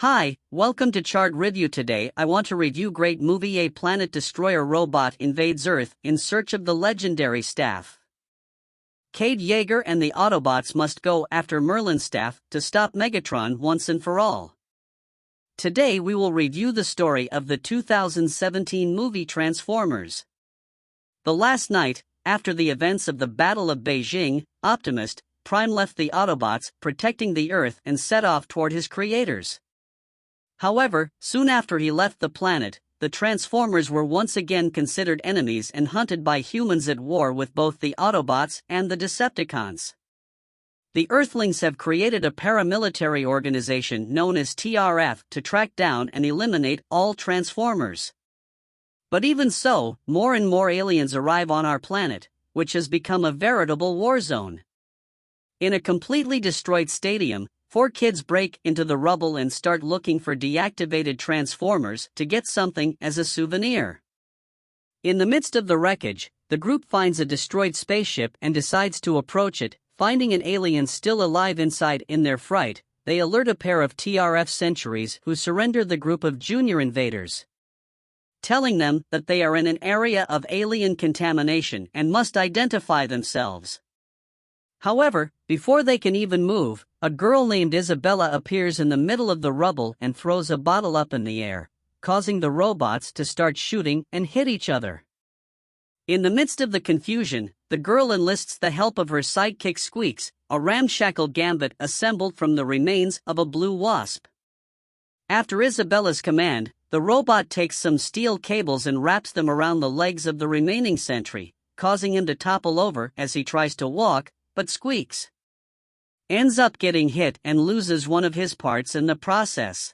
Hi, welcome to Chard Review. Today I want to review great movie A Planet Destroyer Robot Invades Earth in Search of the Legendary Staff. Cade Yeager and the Autobots must go after Merlin's staff to stop Megatron once and for all. Today we will review the story of the 2017 movie Transformers. The last night, after the events of the Battle of Beijing, Optimus Prime left the Autobots protecting the Earth and set off toward his creators. However, soon after he left the planet, the Transformers were once again considered enemies and hunted by humans at war with both the Autobots and the Decepticons. The Earthlings have created a paramilitary organization known as TRF to track down and eliminate all Transformers. But even so, more and more aliens arrive on our planet, which has become a veritable war zone. In a completely destroyed stadium, 4 kids break into the rubble and start looking for deactivated Transformers to get something as a souvenir. In the midst of the wreckage, the group finds a destroyed spaceship and decides to approach it. Finding an alien still alive inside, in their fright, they alert a pair of TRF sentries who surrender the group of junior invaders, telling them that they are in an area of alien contamination and must identify themselves. However, before they can even move, a girl named Isabella appears in the middle of the rubble and throws a bottle up in the air, causing the robots to start shooting and hit each other. In the midst of the confusion, the girl enlists the help of her sidekick Squeaks, a ramshackle gambit assembled from the remains of a blue wasp. After Isabella's command, the robot takes some steel cables and wraps them around the legs of the remaining sentry, causing him to topple over as he tries to walk, but Squeaks ends up getting hit and loses one of his parts in the process.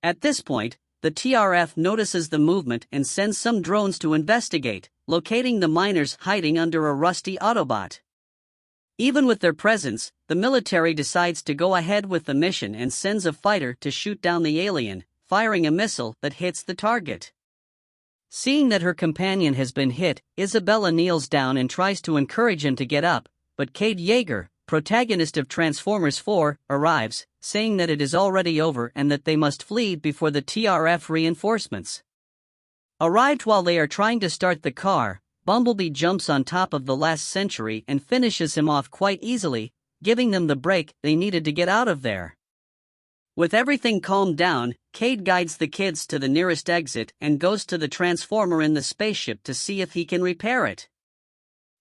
At this point, the TRF notices the movement and sends some drones to investigate, locating the miners hiding under a rusty Autobot. Even with their presence, the military decides to go ahead with the mission and sends a fighter to shoot down the alien, firing a missile that hits the target. Seeing that her companion has been hit, Isabella kneels down and tries to encourage him to get up, but Cade Yeager, protagonist of Transformers 4, arrives, saying that it is already over and that they must flee before the TRF reinforcements arrived. While they are trying to start the car, Bumblebee jumps on top of the last sentry and finishes him off quite easily, giving them the break they needed to get out of there. With everything calmed down, Cade guides the kids to the nearest exit and goes to the Transformer in the spaceship to see if he can repair it.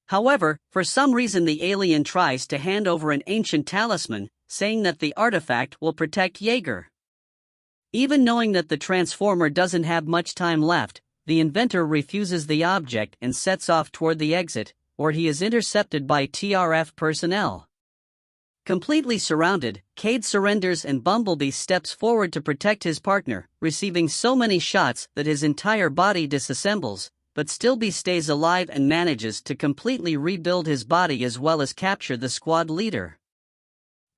However, for some reason the alien tries to hand over an ancient talisman, saying that the artifact will protect Yeager. Even knowing that the Transformer doesn't have much time left, the inventor refuses the object and sets off toward the exit, where he is intercepted by TRF personnel. Completely surrounded, Cade surrenders and Bumblebee steps forward to protect his partner, receiving so many shots that his entire body disassembles, but Stilby stays alive and manages to completely rebuild his body as well as capture the squad leader.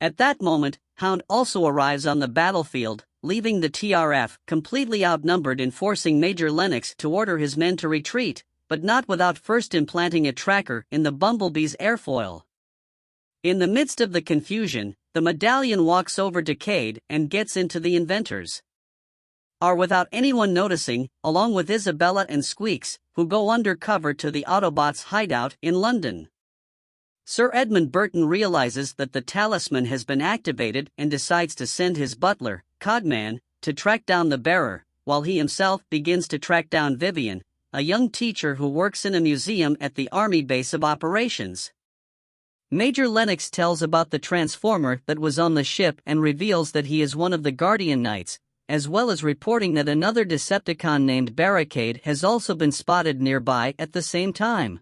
At that moment, Hound also arrives on the battlefield, leaving the TRF completely outnumbered and forcing Major Lennox to order his men to retreat, but not without first implanting a tracker in the Bumblebee's airfoil. In the midst of the confusion, the Medallion walks over to Cade and gets into the inventors without anyone noticing, along with Isabella and Squeaks, who go undercover to the Autobots' hideout in London. Sir Edmund Burton realizes that the talisman has been activated and decides to send his butler, Codman, to track down the bearer, while he himself begins to track down Vivian, a young teacher who works in a museum at the Army base of operations. Major Lennox tells about the Transformer that was on the ship and reveals that he is one of the Guardian Knights, as well as reporting that another Decepticon named Barricade has also been spotted nearby at the same time.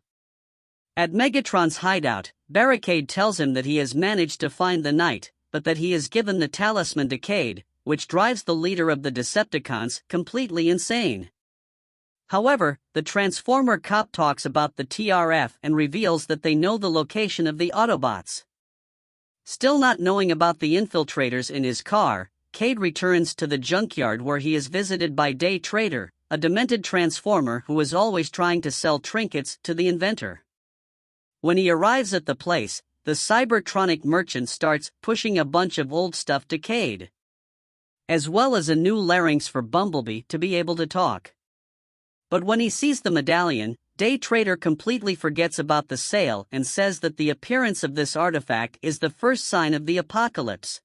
At Megatron's hideout, Barricade tells him that he has managed to find the Knight, but that he has given the talisman to Cade, which drives the leader of the Decepticons completely insane. However, the Transformer cop talks about the TRF and reveals that they know the location of the Autobots. Still not knowing about the infiltrators in his car, Cade returns to the junkyard where he is visited by Day Trader, a demented Transformer who is always trying to sell trinkets to the inventor. When he arrives at the place, the Cybertronic merchant starts pushing a bunch of old stuff to Cade. as well as a new larynx for Bumblebee to be able to talk. But when he sees the medallion, Day Trader completely forgets about the sale and says that the appearance of this artifact is the first sign of the apocalypse.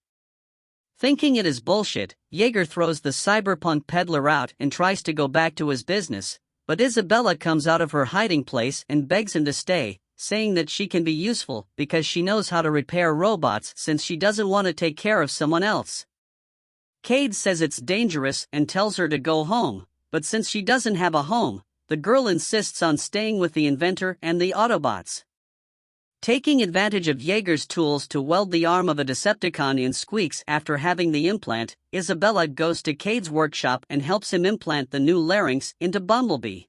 Thinking it is bullshit, Jaeger throws the cyberpunk peddler out and tries to go back to his business, but Isabella comes out of her hiding place and begs him to stay, saying that she can be useful because she knows how to repair robots since she doesn't want to take care of someone else. Cade says it's dangerous and tells her to go home, but since she doesn't have a home, the girl insists on staying with the inventor and the Autobots. Taking advantage of Jaeger's tools to weld the arm of a Decepticon in Squeaks after having the implant, Isabella goes to Cade's workshop and helps him implant the new larynx into Bumblebee.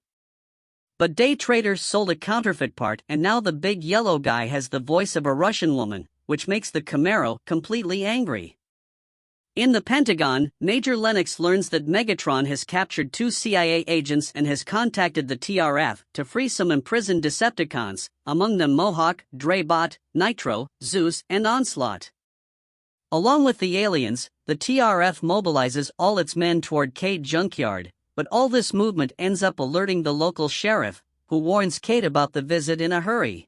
But Day Trader sold a counterfeit part and now the big yellow guy has the voice of a Russian woman, which makes the Camaro completely angry. In the Pentagon, Major Lennox learns that Megatron has captured 2 CIA agents and has contacted the TRF to free some imprisoned Decepticons, among them Mohawk, Draybot, Nitro, Zeus, and Onslaught. Along with the aliens, the TRF mobilizes all its men toward Cade Junkyard, but all this movement ends up alerting the local sheriff, who warns Cade about the visit in a hurry.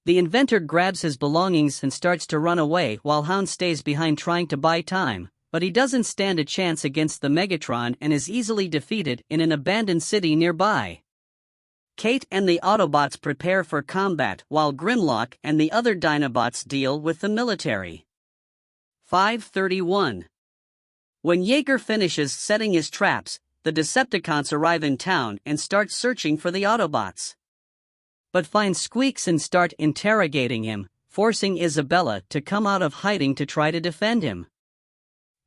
The inventor grabs his belongings and starts to run away while Hound stays behind trying to buy time, but he doesn't stand a chance against the Megatron and is easily defeated in an abandoned city nearby. Kate and the Autobots prepare for combat while Grimlock and the other Dinobots deal with the military. 5:31. When Jaeger finishes setting his traps, the Decepticons arrive in town and start searching for the Autobots, but find Squeaks and start interrogating him, forcing Isabella to come out of hiding to try to defend him.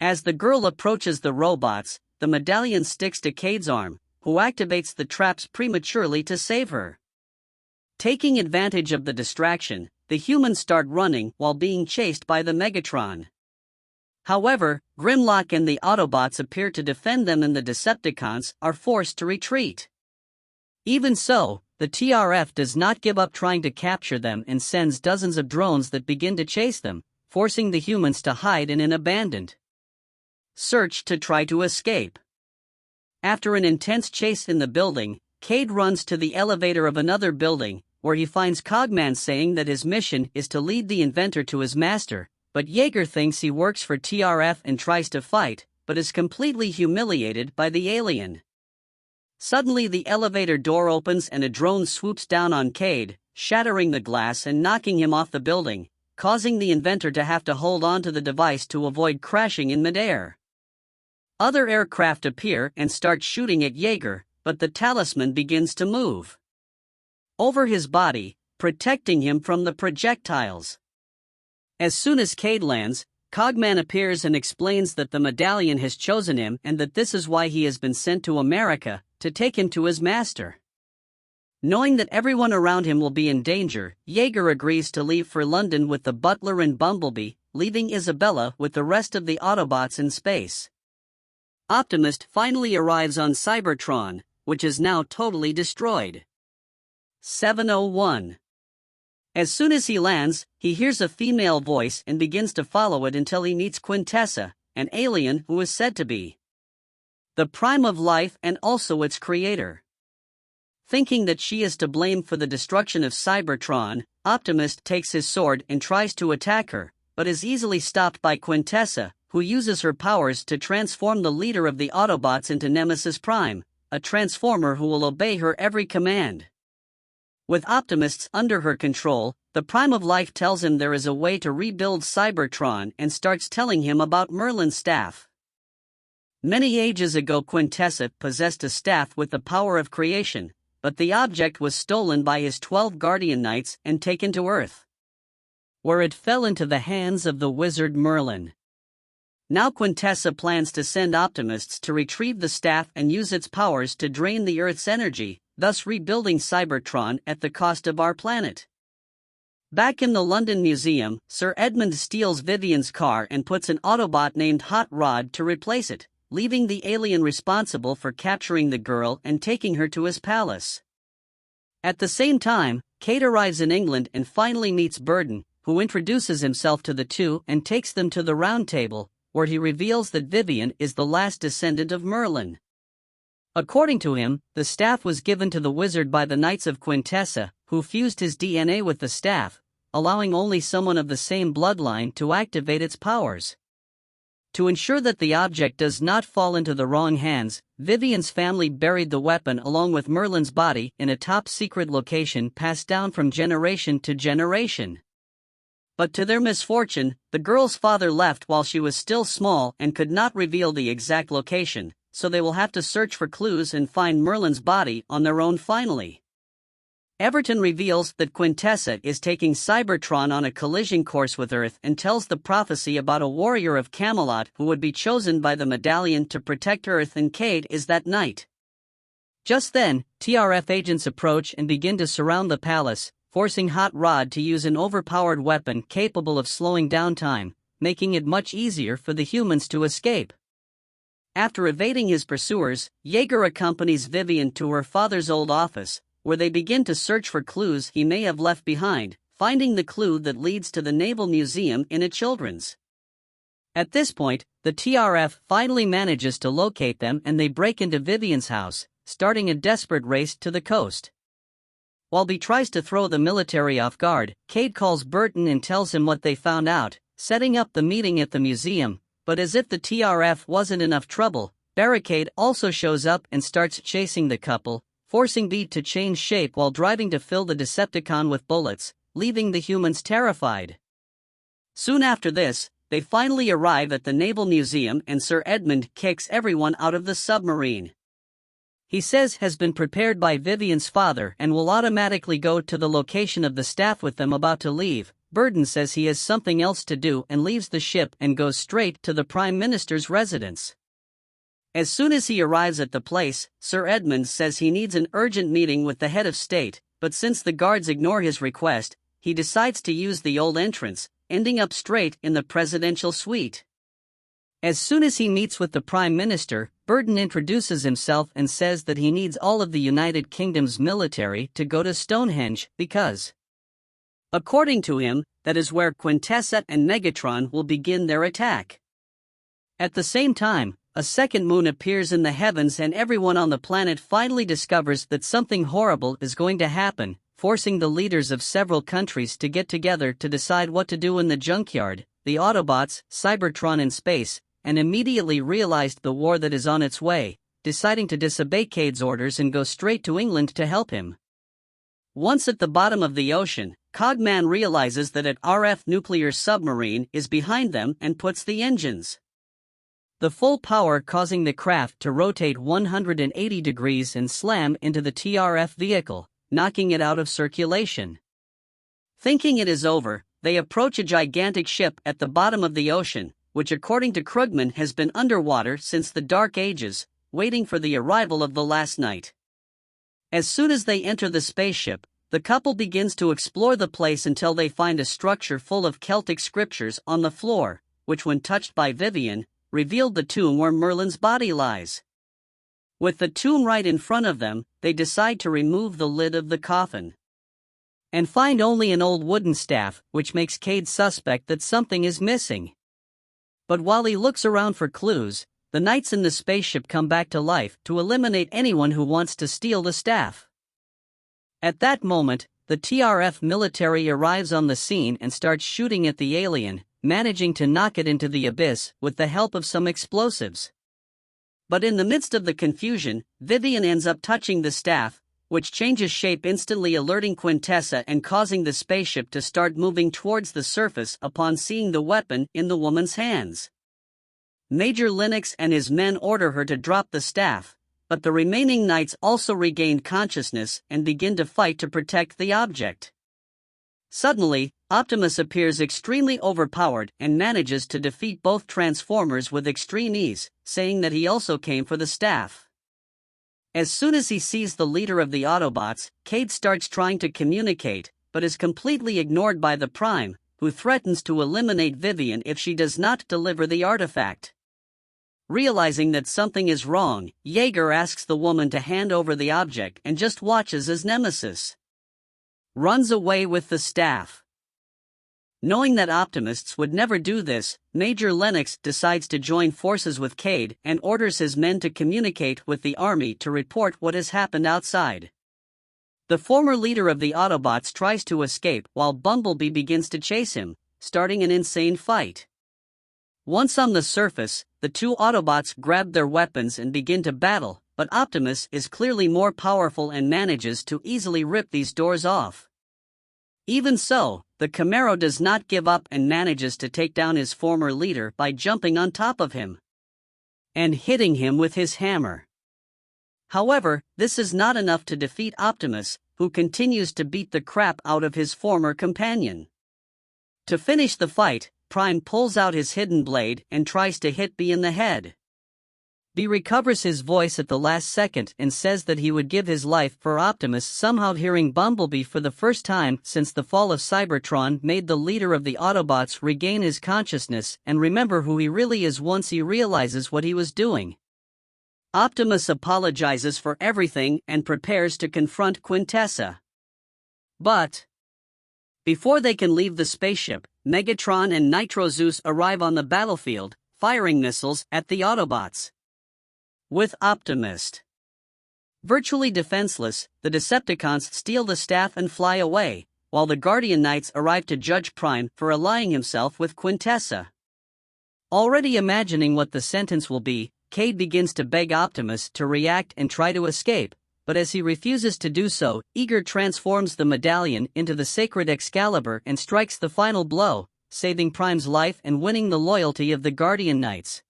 As the girl approaches the robots, the medallion sticks to Cade's arm, who activates the traps prematurely to save her. Taking advantage of the distraction, the humans start running while being chased by the Megatron. However, Grimlock and the Autobots appear to defend them and the Decepticons are forced to retreat. Even so, the TRF does not give up trying to capture them and sends dozens of drones that begin to chase them, forcing the humans to hide in an abandoned search to try to escape. After an intense chase in the building, Cade runs to the elevator of another building, where he finds Cogman saying that his mission is to lead the inventor to his master, but Jaeger thinks he works for TRF and tries to fight, but is completely humiliated by the alien. Suddenly the elevator door opens and a drone swoops down on Cade, shattering the glass and knocking him off the building, causing the inventor to have to hold on to the device to avoid crashing in midair. Other aircraft appear and start shooting at Jaeger, but the talisman begins to move over his body, protecting him from the projectiles. As soon as Cade lands, Cogman appears and explains that the medallion has chosen him and that this is why he has been sent to America, to take him to his master. Knowing that everyone around him will be in danger, Jaeger agrees to leave for London with the butler and Bumblebee, leaving Isabella with the rest of the Autobots in space. Optimus finally arrives on Cybertron, which is now totally destroyed. 7:01. As soon as he lands, he hears a female voice and begins to follow it until he meets Quintessa, an alien who is said to be the prime of life and also its creator. Thinking that she is to blame for the destruction of Cybertron, Optimus takes his sword and tries to attack her, but is easily stopped by Quintessa, who uses her powers to transform the leader of the Autobots into Nemesis Prime, a transformer who will obey her every command. With Optimus under her control, the Prime of Life tells him there is a way to rebuild Cybertron and starts telling him about Merlin's staff. Many ages ago Quintessa possessed a staff with the power of creation, but the object was stolen by his 12 Guardian Knights and taken to Earth, where it fell into the hands of the wizard Merlin. Now Quintessa plans to send Optimus to retrieve the staff and use its powers to drain the Earth's energy, thus rebuilding Cybertron at the cost of our planet. Back in the London Museum, Sir Edmund steals Vivian's car and puts an Autobot named Hot Rod to replace it, leaving the alien responsible for capturing the girl and taking her to his palace. At the same time, Kate arrives in England and finally meets Burden, who introduces himself to the two and takes them to the Round Table, where he reveals that Vivian is the last descendant of Merlin. According to him, the staff was given to the wizard by the Knights of Quintessa, who fused his DNA with the staff, allowing only someone of the same bloodline to activate its powers. To ensure that the object does not fall into the wrong hands, Vivian's family buried the weapon along with Merlin's body in a top-secret location passed down from generation to generation. But to their misfortune, the girl's father left while she was still small and could not reveal the exact location, so they will have to search for clues and find Merlin's body on their own finally. Everton reveals that Quintessa is taking Cybertron on a collision course with Earth and tells the prophecy about a warrior of Camelot who would be chosen by the medallion to protect Earth, and Cade is that knight. Just then, TRF agents approach and begin to surround the palace, forcing Hot Rod to use an overpowered weapon capable of slowing down time, making it much easier for the humans to escape. After evading his pursuers, Jaeger accompanies Vivian to her father's old office, where they begin to search for clues he may have left behind, finding the clue that leads to the Naval Museum in a children's. At this point, the TRF finally manages to locate them and they break into Vivian's house, starting a desperate race to the coast. While he tries to throw the military off guard, Cade calls Burton and tells him what they found out, setting up the meeting at the museum, but as if the TRF wasn't enough trouble, Barricade also shows up and starts chasing the couple, forcing Beat to change shape while driving to fill the Decepticon with bullets, leaving the humans terrified. Soon after this, they finally arrive at the Naval Museum and Sir Edmund kicks everyone out of the submarine. He says has been prepared by Vivian's father and will automatically go to the location of the staff with them about to leave. Burton says he has something else to do and leaves the ship and goes straight to the Prime Minister's residence. As soon as he arrives at the place, Sir Edmund says he needs an urgent meeting with the head of state, but since the guards ignore his request, he decides to use the old entrance, ending up straight in the presidential suite. As soon as he meets with the Prime Minister, Burton introduces himself and says that he needs all of the United Kingdom's military to go to Stonehenge because, according to him, that is where Quintessa and Megatron will begin their attack. At the same time, a second moon appears in the heavens and everyone on the planet finally discovers that something horrible is going to happen, forcing the leaders of several countries to get together to decide what to do in the junkyard. The Autobots, Cybertron in space, and immediately realized the war that is on its way, deciding to disobey Cade's orders and go straight to England to help him. Once at the bottom of the ocean, Cogman realizes that an RF nuclear submarine is behind them and puts the engines. The full power causing the craft to rotate 180 degrees and slam into the TRF vehicle, knocking it out of circulation. Thinking it is over, they approach a gigantic ship at the bottom of the ocean, which according to Krugman has been underwater since the Dark Ages, waiting for the arrival of the last knight. As soon as they enter the spaceship, the couple begins to explore the place until they find a structure full of Celtic scriptures on the floor, which when touched by Vivian, revealed the tomb where Merlin's body lies. With the tomb right in front of them, they decide to remove the lid of the coffin and find only an old wooden staff, which makes Cade suspect that something is missing. But while he looks around for clues, the knights in the spaceship come back to life to eliminate anyone who wants to steal the staff. At that moment, the TRF military arrives on the scene and starts shooting at the alien, managing to knock it into the abyss with the help of some explosives. But in the midst of the confusion, Vivian ends up touching the staff, which changes shape, instantly alerting Quintessa and causing the spaceship to start moving towards the surface upon seeing the weapon in the woman's hands. Major Linux and his men order her to drop the staff, but the remaining knights also regain consciousness and begin to fight to protect the object. Suddenly, Optimus appears extremely overpowered and manages to defeat both Transformers with extreme ease, saying that he also came for the staff. As soon as he sees the leader of the Autobots, Cade starts trying to communicate, but is completely ignored by the Prime, who threatens to eliminate Vivian if she does not deliver the artifact. Realizing that something is wrong, Jaeger asks the woman to hand over the object and just watches as Nemesis runs away with the staff. Knowing that optimists would never do this, Major Lennox decides to join forces with Cade and orders his men to communicate with the army to report what has happened outside. The former leader of the Autobots tries to escape while Bumblebee begins to chase him, starting an insane fight. Once on the surface, the two Autobots grab their weapons and begin to battle, but Optimus is clearly more powerful and manages to easily rip these doors off. Even so, the Camaro does not give up and manages to take down his former leader by jumping on top of him and hitting him with his hammer. However, this is not enough to defeat Optimus, who continues to beat the crap out of his former companion. To finish the fight, Prime pulls out his hidden blade and tries to hit B in the head. B recovers his voice at the last second and says that he would give his life for Optimus. Somehow hearing Bumblebee for the first time since the fall of Cybertron made the leader of the Autobots regain his consciousness and remember who he really is once he realizes what he was doing. Optimus apologizes for everything and prepares to confront Quintessa. But before they can leave the spaceship, Megatron and Nitro Zeus arrive on the battlefield, firing missiles at the Autobots. With Optimus virtually defenseless, the Decepticons steal the staff and fly away, while the Guardian Knights arrive to judge Prime for allying himself with Quintessa. Already imagining what the sentence will be, Cade begins to beg Optimus to react and try to escape, but as he refuses to do so, Eager transforms the medallion into the sacred Excalibur and strikes the final blow, saving Prime's life and winning the loyalty of the Guardian Knights.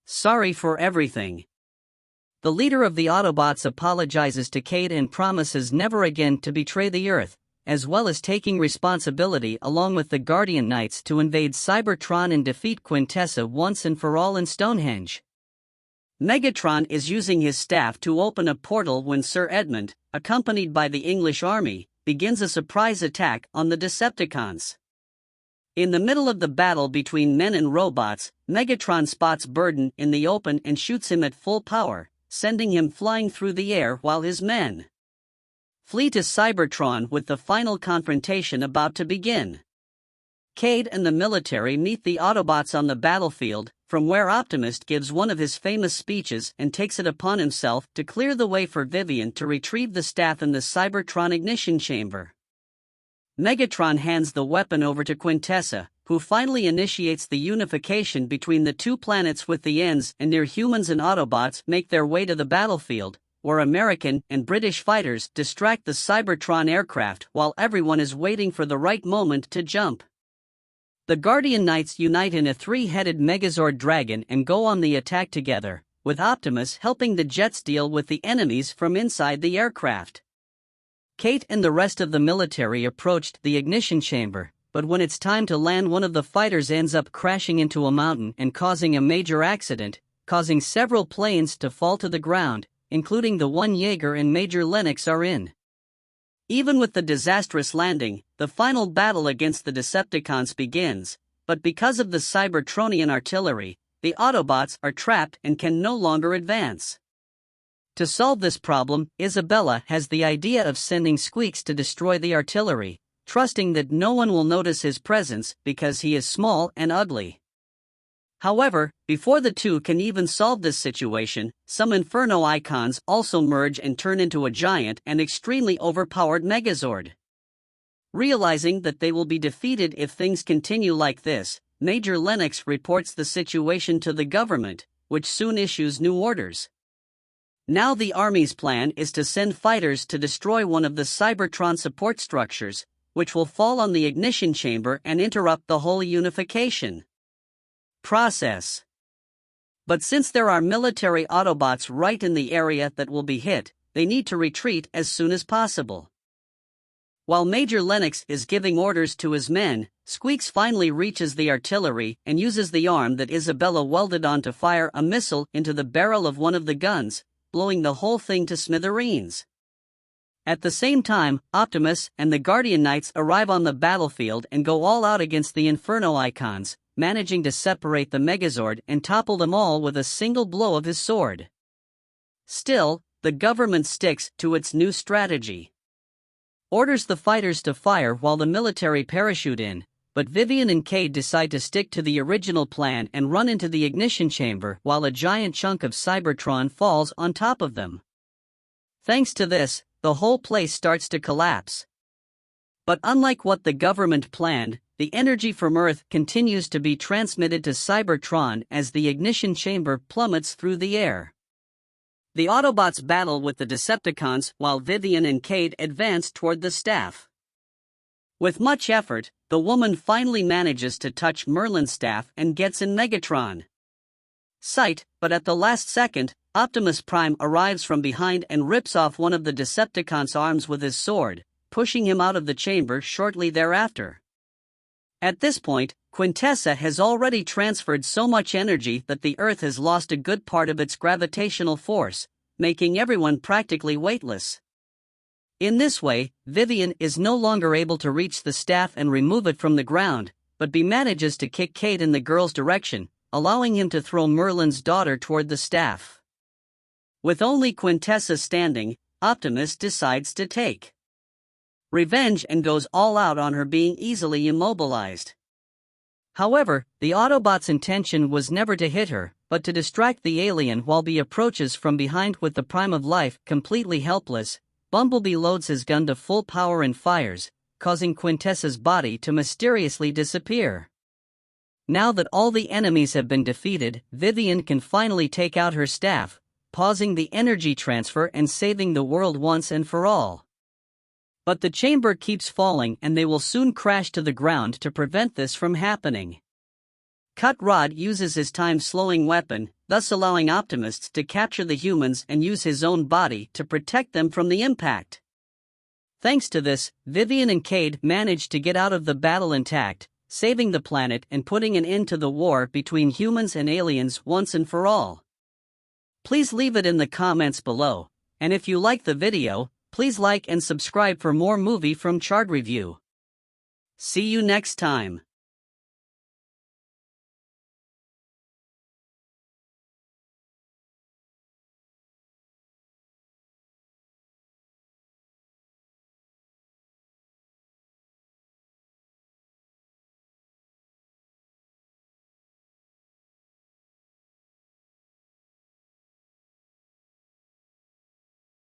Sorry for everything. The leader of the Autobots apologizes to Cade and promises never again to betray the Earth, as well as taking responsibility along with the Guardian Knights to invade Cybertron and defeat Quintessa once and for all in Stonehenge. Megatron is using his staff to open a portal when Sir Edmund, accompanied by the English army, begins a surprise attack on the Decepticons. In the middle of the battle between men and robots, Megatron spots Burden in the open and shoots him at full power, sending him flying through the air while his men flee to Cybertron with the final confrontation about to begin. Cade and the military meet the Autobots on the battlefield, from where Optimus gives one of his famous speeches and takes it upon himself to clear the way for Vivian to retrieve the staff in the Cybertron ignition chamber. Megatron hands the weapon over to Quintessa, who finally initiates the unification between the two planets with the Ends and near humans and Autobots make their way to the battlefield, where American and British fighters distract the Cybertron aircraft while everyone is waiting for the right moment to jump. The Guardian Knights unite in a three-headed Megazord dragon and go on the attack together, with Optimus helping the jets deal with the enemies from inside the aircraft. Kate and the rest of the military approached the ignition chamber, but when it's time to land, one of the fighters ends up crashing into a mountain and causing a major accident, causing several planes to fall to the ground, including the one Jaeger and Major Lennox are in. Even with the disastrous landing, the final battle against the Decepticons begins, but because of the Cybertronian artillery, the Autobots are trapped and can no longer advance. To solve this problem, Isabella has the idea of sending Squeaks to destroy the artillery, trusting that no one will notice his presence because he is small and ugly. However, before the two can even solve this situation, some Inferno icons also merge and turn into a giant and extremely overpowered Megazord. Realizing that they will be defeated if things continue like this, Major Lennox reports the situation to the government, which soon issues new orders. Now the Army's plan is to send fighters to destroy one of the Cybertron support structures, which will fall on the ignition chamber and interrupt the whole unification process. But since there are military Autobots right in the area that will be hit, they need to retreat as soon as possible. While Major Lennox is giving orders to his men, Squeaks finally reaches the artillery and uses the arm that Isabella welded on to fire a missile into the barrel of one of the guns, blowing the whole thing to smithereens. At the same time, Optimus and the Guardian Knights arrive on the battlefield and go all out against the Inferno icons, managing to separate the Megazord and topple them all with a single blow of his sword. Still, the government sticks to its new strategy. Orders the fighters to fire while the military parachute in, but Vivian and Cade decide to stick to the original plan and run into the ignition chamber while a giant chunk of Cybertron falls on top of them. Thanks to this, the whole place starts to collapse. But unlike what the government planned, the energy from Earth continues to be transmitted to Cybertron as the ignition chamber plummets through the air. The Autobots battle with the Decepticons while Vivian and Cade advance toward the staff. With much effort, the woman finally manages to touch Merlin's staff and gets in Megatron sight, but at the last second, Optimus Prime arrives from behind and rips off one of the Decepticons' arms with his sword, pushing him out of the chamber shortly thereafter. At this point, Quintessa has already transferred so much energy that the Earth has lost a good part of its gravitational force, making everyone practically weightless. In this way, Vivian is no longer able to reach the staff and remove it from the ground, but manages to kick Cade in the girl's direction, allowing him to throw Merlin's daughter toward the staff. With only Quintessa standing, Optimus decides to take revenge and goes all out on her being easily immobilized. However, the Autobots' intention was never to hit her, but to distract the alien while he approaches from behind with the Prime of Life completely helpless. Bumblebee loads his gun to full power and fires, causing Quintessa's body to mysteriously disappear. Now that all the enemies have been defeated, Vivian can finally take out her staff, pausing the energy transfer and saving the world once and for all. But the chamber keeps falling and they will soon crash to the ground to prevent this from happening. Cut Rod uses his time-slowing weapon, thus allowing Optimus to capture the humans and use his own body to protect them from the impact. Thanks to this, Vivian and Cade manage to get out of the battle intact, saving the planet and putting an end to the war between humans and aliens once and for all. Please leave it in the comments below, and if you like the video, please like and subscribe for more movie from Chard Review. See you next time.